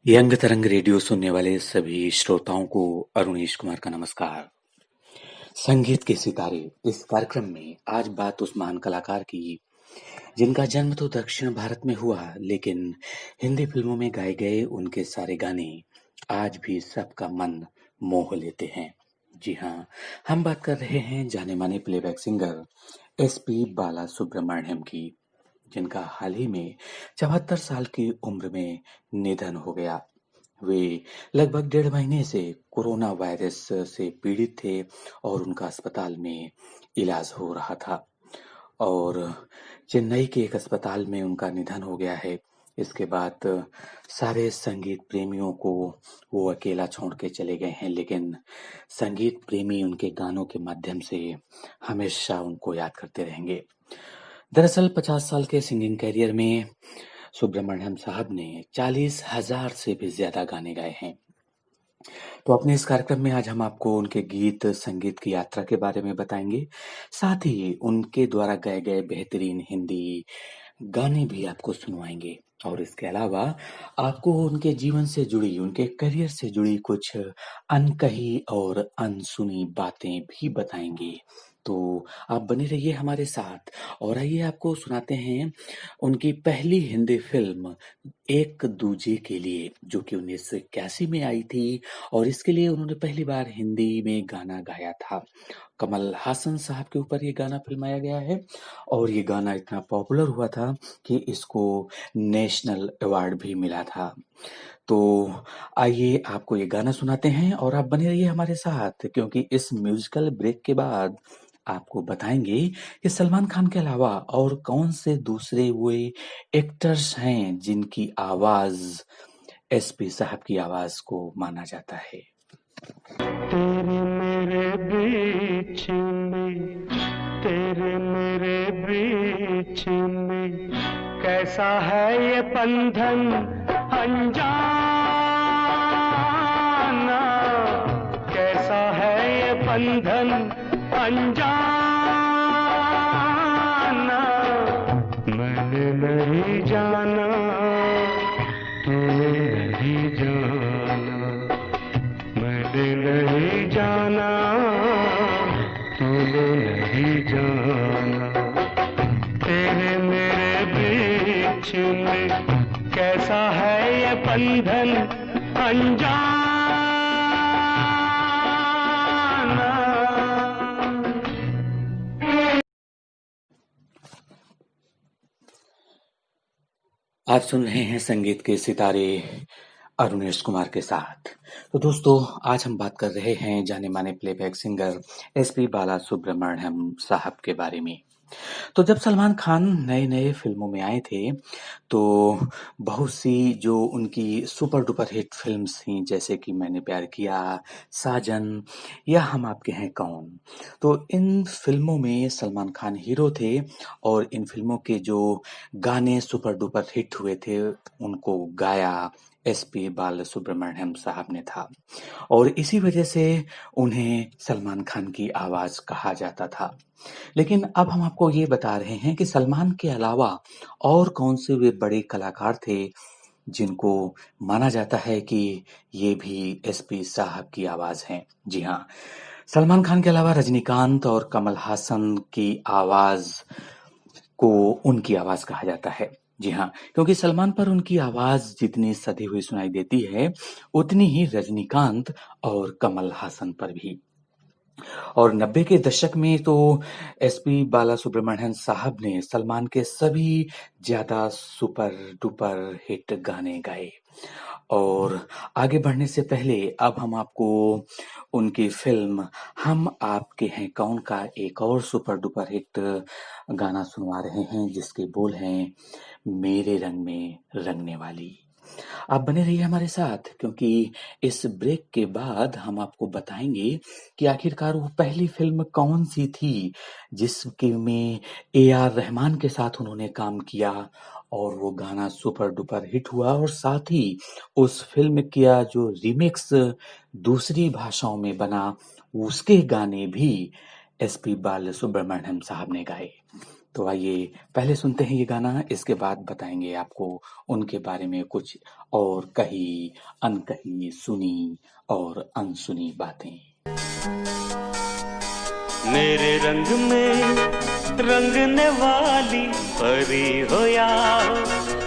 Young तरंग radio सुनने वाले सभी श्रोताओं को अरुणेश कुमार का नमस्कार। संगीत के सितारे इस कार्यक्रम में आज बात उस महान कलाकार की जिनका जन्म तो दक्षिण भारत में हुआ, लेकिन हिंदी फिल्मों में गाए गए उनके सारे गाने आज भी सबका मन मोह लेते हैं। जी हाँ, हम बात कर रहे हैं जाने माने प्लेबैक सिंगर एसपी बाला सुब्रमण्यम की, जिनका हाल ही में 74 साल की उम्र में निधन हो गया। वे लगभग 1.5 महीने से कोरोना वायरस से पीड़ित थे और उनका अस्पताल में इलाज हो रहा था और चेन्नई के एक अस्पताल में उनका निधन हो गया है। इसके बाद सारे संगीत प्रेमियों को वो अकेला छोड़ के चले गए हैं, लेकिन संगीत प्रेमी उनके गानों के माध्यम से हमेशा उनको याद करते रहेंगे। दरअसल 50 साल के सिंगिंग करियर में सुब्रमण्यम साहब ने 40,000 से भी ज्यादा गाने गाए हैं। तो अपने इस कार्यक्रम में आज हम आपको उनके गीत संगीत की यात्रा के बारे में बताएंगे, साथ ही उनके द्वारा गाए गए बेहतरीन हिंदी गाने भी आपको सुनवाएंगे और इसके अलावा आपको उनके जीवन से जुड़ी, उनके करियर से जुड़ी कुछ अनकही और अनसुनी बातें भी बताएंगे। तो आप बने रहिए हमारे साथ और आइए आपको सुनाते हैं उनकी पहली हिंदी फिल्म एक दूजे के लिए, जो कि 1981 में आई थी और इसके लिए उन्होंने पहली बार हिंदी में गाना गाया था। कमल हासन साहब के ऊपर ये गाना फिल्माया गया है और ये गाना इतना पॉपुलर हुआ था कि इसको नेशनल अवार्ड भी मिला था। तो आइए आपको ये गाना सुनाते हैं और आप बने रहिए हमारे साथ, क्योंकि इस म्यूजिकल ब्रेक के बाद आपको बताएंगे कि सलमान खान के अलावा और कौन से दूसरे वे एक्टर्स हैं जिनकी आवाज एसपी साहब की आवाज को माना जाता है। तेरे मेरे बीच में, तेरे मेरे बीच में कैसा है ये बंधन अनजाना, कैसा है ये बंधन अनजाना, मैंने नहीं जाना, तूने नहीं जाना, मैंने नहीं जाना, तूने नहीं जाना, तेरे मेरे बीच में कैसा है ये बंधन अनजाना। आप सुन रहे हैं संगीत के सितारे अरुणेश कुमार के साथ। तो दोस्तों, आज हम बात कर रहे हैं जाने माने प्लेबैक सिंगर एसपी बाला सुब्रमण्यम साहब के बारे में। तो जब सलमान खान नए नए फिल्मों में आए थे तो बहुत सी जो उनकी सुपर डुपर हिट फिल्म्स थीं, जैसे कि मैंने प्यार किया, साजन या हम आपके हैं कौन, तो इन फिल्मों में सलमान खान हीरो थे और इन फिल्मों के जो गाने सुपर डुपर हिट हुए थे उनको गाया एसपी बालसुब्रमण्यम साहब ने था और इसी वजह से उन्हें सलमान खान की आवाज कहा जाता था। लेकिन अब हम आपको ये बता रहे हैं कि सलमान के अलावा और कौन से वे बड़े कलाकार थे जिनको माना जाता है कि ये भी एसपी साहब की आवाज हैं। जी हाँ, सलमान खान के अलावा रजनीकांत और कमल हासन की आवाज को उनकी आवाज कहा जाता है। जी हाँ, क्योंकि सलमान पर उनकी आवाज जितनी सधी हुई सुनाई देती है, उतनी ही रजनीकांत और कमल हासन पर भी। और 90 के दशक में तो एसपी बालासुब्रमण्यम साहब ने सलमान के सभी ज्यादा सुपर डुपर हिट गाने गाए। और आगे बढ़ने से पहले अब हम आपको उनकी फिल्म हम आपके हैं कौन का एक और सुपर डुपर हिट गाना सुनवा रहे हैं, जिसके बोल हैं मेरे रंग में रंगने वाली। आप बने रहिए हमारे साथ, क्योंकि इस ब्रेक के बाद हम आपको बताएंगे कि आखिरकार वो पहली फिल्म कौन सी थी जिसके में ए आर रहमान के साथ उन्होंने काम किया और वो गाना सुपर डुपर हिट हुआ और साथ ही उस फिल्म का जो रीमिक्स दूसरी भाषाओं में बना उसके गाने भी एसपी बालसुब्रमण्यम साहब ने गाए। तो आइए पहले सुनते हैं ये गाना, इसके बाद बताएंगे आपको उनके बारे में कुछ और कही अनकही, सुनी और अनसुनी बातें। मेरे रंग में रंगने वाली परी हो या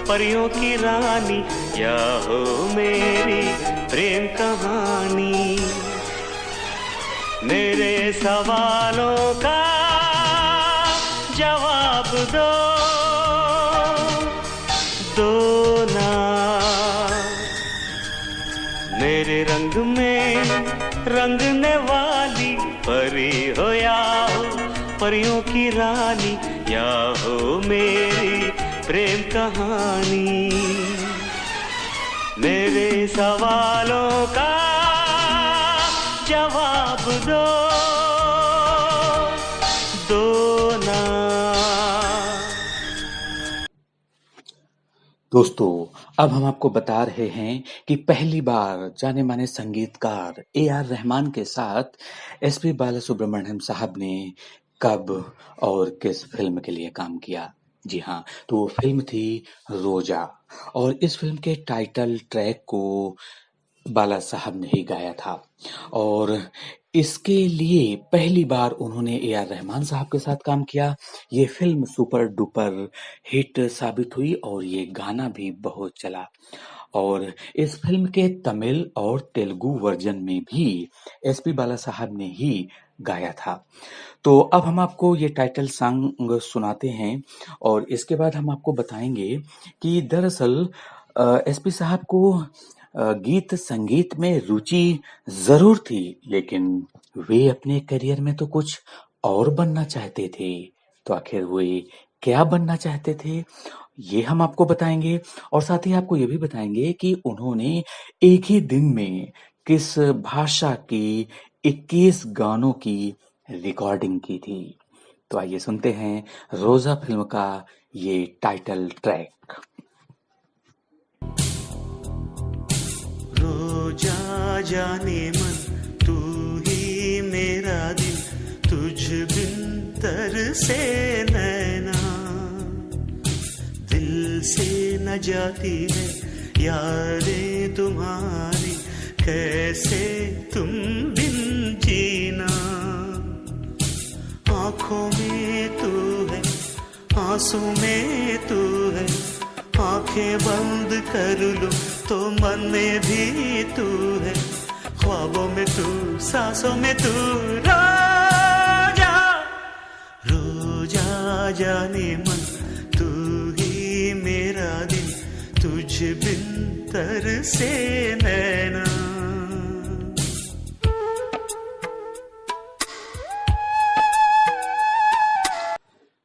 परियों की रानी, या हो मेरी प्रेम कहानी। मेरे सवालों का जवाब दो ना। मेरे रंग में रंगने वाली परी हो या परियों की रानी, या हो मेरी प्रेम कहानी। मेरे सवालों का जवाब दो ना। दोस्तों, अब हम आपको बता रहे हैं कि पहली बार जाने माने संगीतकार AR रहमान के साथ SP बालासुब्रमण्यम साहब ने कब और किस फिल्म के लिए काम किया। जी हाँ, तो वो फिल्म थी रोजा, और इस फिल्म के टाइटल ट्रैक को बाला साहब ने ही गाया था, और इसके लिए पहली बार उन्होंने AR रहमान साहब के साथ काम किया। ये फिल्म सुपर डुपर हिट साबित हुई और ये गाना भी बहुत चला, और इस फिल्म के तमिल और तेलुगु वर्जन में भी SP बाला साहब ने ही गाया था। तो अब हम आपको ये टाइटल सॉन्ग सुनाते हैं, और इसके बाद हम आपको बताएंगे कि दरअसल SP साहब को गीत संगीत में रुचि जरूर थी, लेकिन वे अपने करियर में तो कुछ और बनना चाहते थे। तो आखिर वे क्या बनना चाहते थे, ये हम आपको बताएंगे, और साथ ही आपको ये भी बताएंगे कि उन्होंने एक ही दिन में किस भाषा की 21 गानों की रिकॉर्डिंग की थी। तो आइए सुनते हैं रोजा फिल्म का ये टाइटल ट्रैक। रोजा जाने मन तू ही मेरा दिल, तुझ बिन तरसे नैना, दिल से न जाती है यादें तुम्हारी, कैसे तुम बिन जीना। आँखों में तू है, आंसू में तू है, आंखें बंद कर लूं तो मन में भी तू है, ख्वाबों में तू, सांसों में तू। रोजा रोजा जाने मन तू ही मेरा दिल, तुझ बिन तरसे नैना।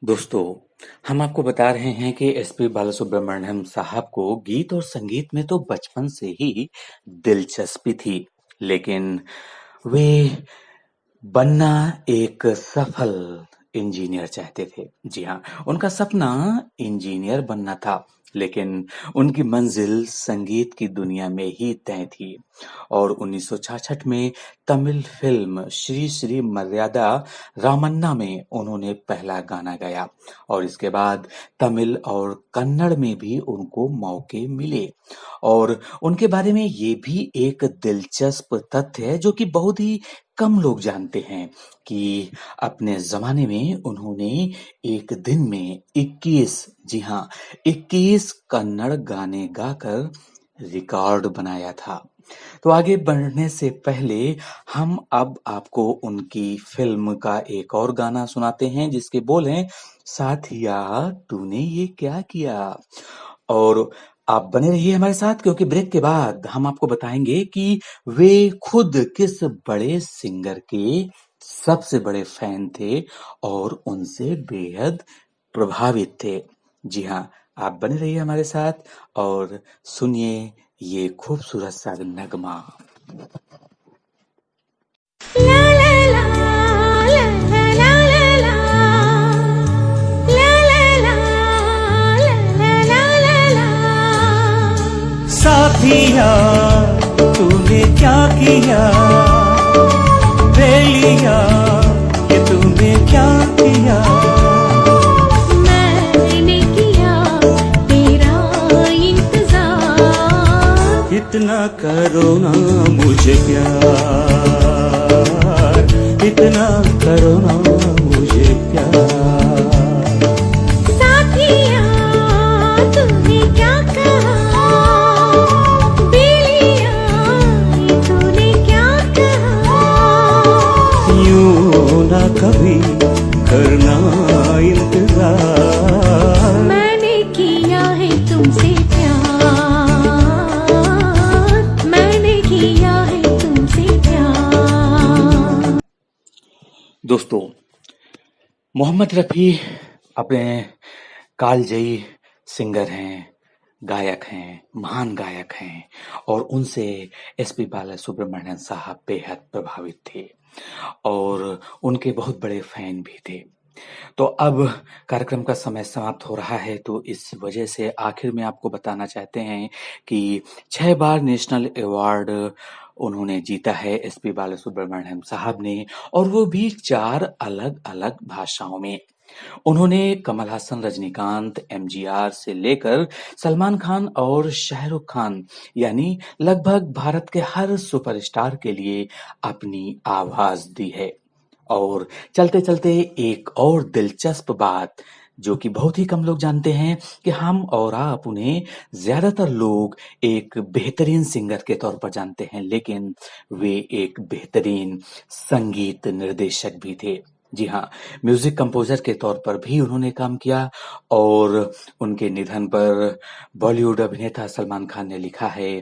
दोस्तों, हम आपको बता रहे हैं कि SP बालासुब्रमण्यम साहब को गीत और संगीत में तो बचपन से ही दिलचस्पी थी, लेकिन वे बनना एक सफल इंजीनियर चाहते थे। जी हाँ, उनका सपना इंजीनियर बनना था, लेकिन उनकी मंजिल संगीत की दुनिया में ही तय थी, और 1966 में तमिल फिल्म श्री श्री मर्यादा रामन्ना में उन्होंने पहला गाना गाया, और इसके बाद तमिल और कन्नड़ में भी उनको मौके मिले। और उनके बारे में ये भी एक दिलचस्प तथ्य है जो कि बहुत ही कम लोग जानते हैं कि अपने जमाने में उन्होंने एक दिन में 21, जी हाँ 21 कन्नड़ गाने गाकर रिकॉर्ड बनाया था। तो आगे बढ़ने से पहले हम अब आपको उनकी फिल्म का एक और गाना सुनाते हैं जिसके बोल हैं, साथिया तूने ये क्या किया। और आप बने रहिए हमारे साथ, क्योंकि ब्रेक के बाद हम आपको बताएंगे कि वे खुद किस बड़े सिंगर के सबसे बड़े फैन थे और उनसे बेहद प्रभावित थे। जी हाँ, आप बने रहिए हमारे साथ और सुनिए ये खूबसूरत सा नगमा। साथिया तूने क्या किया, बेलिया ये तूने क्या किया, इतना करो ना मुझे प्यार, इतना करो ना मुझे प्यार। साथिया तूने क्या कहा, बेलिया तूने क्या कहा। यूं ना कभी करना इंतजार, मैंने किया है तुमसे प्यार, मैंने किया है तुमसे प्यार। दोस्तों, मोहम्मद रफ़ी अपने कालजयी सिंगर हैं, गायक हैं, महान गायक हैं और उनसे एसपी बालासुब्रमण्यम साहब बेहद प्रभावित थे और उनके बहुत बड़े फैन भी थे। तो अब कार्यक्रम का समय समाप्त हो रहा है, तो इस वजह से आखिर में आपको बताना चाहते हैं कि 6 बार नेशनल अवार्ड उन्होंने जीता है एसपी बालासुब्रमण्यम साहब ने, और वो भी 4 अलग-अलग भाषाओं में। उन्होंने कमल हासन, रजनीकांत, एमजीआर से लेकर सलमान खान और शाहरुख खान यानी लगभग भारत के हर सुपरस्टार के लिए अपनी आवाज दी है। और चलते-चलते एक और दिलचस्प बात जो कि बहुत ही कम लोग जानते हैं कि हम और आप उन्हें ज़्यादातर लोग एक बेहतरीन सिंगर के तौर पर जानते हैं, लेकिन वे एक बेहतरीन संगीत निर्देशक भी थे। जी हाँ, म्यूज़िक कंपोज़र के तौर पर भी उन्होंने काम किया और उनके निधन पर बॉलीवुड अभिनेता सलमान खान ने लिखा है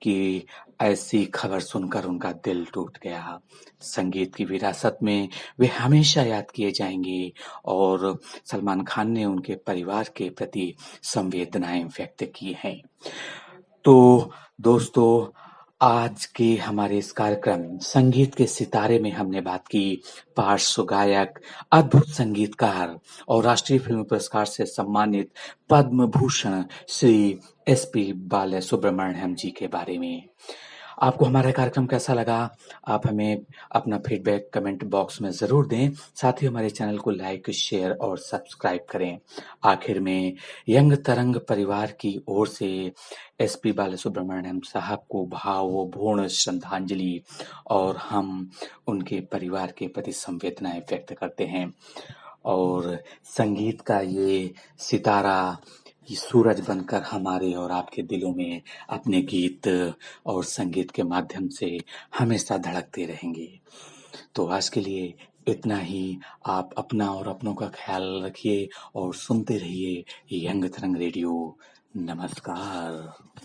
कि ऐसी खबर सुनकर उनका दिल टूट गया। संगीत की विरासत में वे हमेशा याद किए जाएंगे और सलमान खान ने उनके परिवार के प्रति संवेदनाएं व्यक्त की हैं। तो दोस्तों, आज के हमारे इस कार्यक्रम संगीत के सितारे में हमने बात की पार्श्व गायक, अद्भुत संगीतकार और राष्ट्रीय फिल्म पुरस्कार से सम्मानित पद्म भूषण श्री एसपी बालासुब्रमण्यम जी के बारे में। आपको हमारा कार्यक्रम कैसा लगा? आप हमें अपना फीडबैक कमेंट बॉक्स में ज़रूर दें। साथ ही हमारे चैनल को लाइक, शेयर और सब्सक्राइब करें। आखिर में यंग तरंग परिवार की ओर से एसपी बालासुब्रमण्यम साहब को भावपूर्ण श्रद्धांजलि और हम उनके परिवार के प्रति संवेदनाएं व्यक्त करते हैं। और संगीत का ये सितारा, ये सूरज बनकर हमारे और आपके दिलों में अपने गीत और संगीत के माध्यम से हमेशा धड़कते रहेंगे। तो आज के लिए इतना ही। आप अपना और अपनों का ख्याल रखिए और सुनते रहिए यंग तरंग रेडियो। नमस्कार।